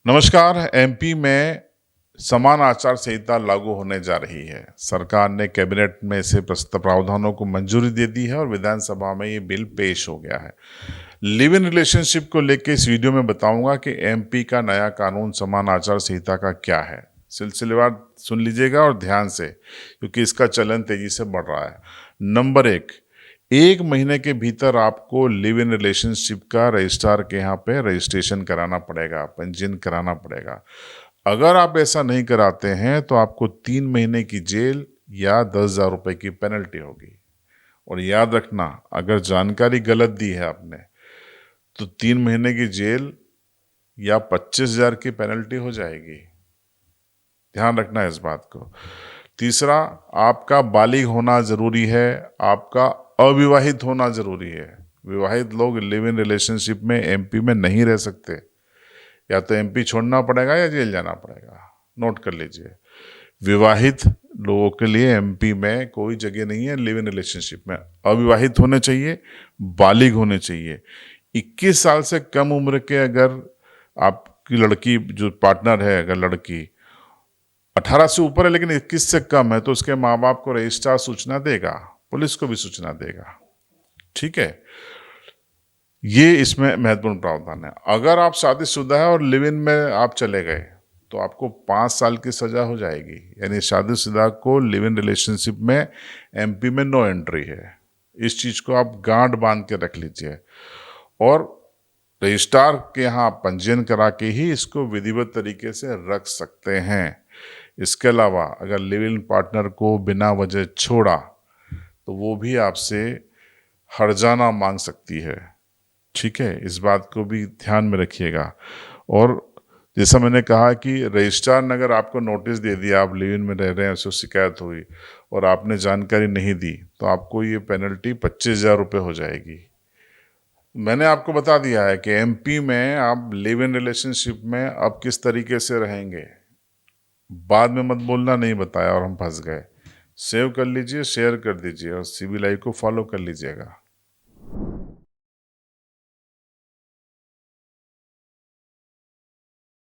नमस्कार। एमपी में समान आचार संहिता लागू होने जा रही है। सरकार ने कैबिनेट में से प्रस्ताव प्रावधानों को मंजूरी दे दी है और विधानसभा में ये बिल पेश हो गया है। लिव इन रिलेशनशिप को लेकर इस वीडियो में बताऊंगा कि एमपी का नया कानून समान आचार संहिता का क्या है। सिलसिलेवार सुन लीजिएगा और ध्यान से, क्योंकि इसका चलन तेजी से बढ़ रहा है। नंबर एक महीने के भीतर आपको लिव इन रिलेशनशिप का रजिस्ट्रार के यहाँ पे रजिस्ट्रेशन कराना पड़ेगा, पंजीयन कराना पड़ेगा। अगर आप ऐसा नहीं कराते हैं तो आपको 3 महीने की जेल या 10,000 रुपये की पेनल्टी होगी। और याद रखना, अगर जानकारी गलत दी है आपने तो 3 महीने की जेल या 25,000 की पेनल्टी हो जाएगी। ध्यान रखना इस बात को। तीसरा, आपका बालिग होना जरूरी है, आपका अविवाहित होना जरूरी है। विवाहित लोग लिव इन रिलेशनशिप में एमपी में नहीं रह सकते। या तो एमपी छोड़ना पड़ेगा या जेल जाना पड़ेगा। नोट कर लीजिए, विवाहित लोगों के लिए एमपी में कोई जगह नहीं है लिव इन रिलेशनशिप में। अविवाहित होने चाहिए, बालिग होने चाहिए। 21 साल से कम उम्र के अगर आपकी लड़की जो पार्टनर है, अगर लड़की 18 से ऊपर है लेकिन 21 से कम है, तो उसके माँ बाप को रजिस्ट्रार सूचना देगा, पुलिस को भी सूचना देगा। ठीक है, ये इसमें महत्वपूर्ण प्रावधान है। अगर आप शादीशुदा है और लिव इन में आप चले गए तो आपको 5 साल की सजा हो जाएगी। यानी शादीशुदा को लिव इन रिलेशनशिप में एमपी में नो एंट्री है। इस चीज को आप गांठ बांध के रख लीजिए और रजिस्ट्रार के यहाँ पंजीयन करा के ही इसको विधिवत तरीके से रख सकते हैं। इसके अलावा अगर लिव इन पार्टनर को बिना वजह छोड़ा तो वो भी आपसे हर्जाना मांग सकती है। ठीक है, इस बात को भी ध्यान में रखिएगा। और जैसा मैंने कहा कि रजिस्ट्रार ने अगर आपको नोटिस दे दिया, आप लिव इन में रह रहे हैं, उससे शिकायत हुई और आपने जानकारी नहीं दी, तो आपको ये पेनल्टी 25,000 रुपये हो जाएगी। मैंने आपको बता दिया है कि एमपी में आप लिव इन रिलेशनशिप में अब किस तरीके से रहेंगे। बाद में मत बोलना नहीं बताया और हम फंस गए। सेव कर लीजिए, शेयर कर दीजिए और CB लाइव को फॉलो कर लीजिएगा।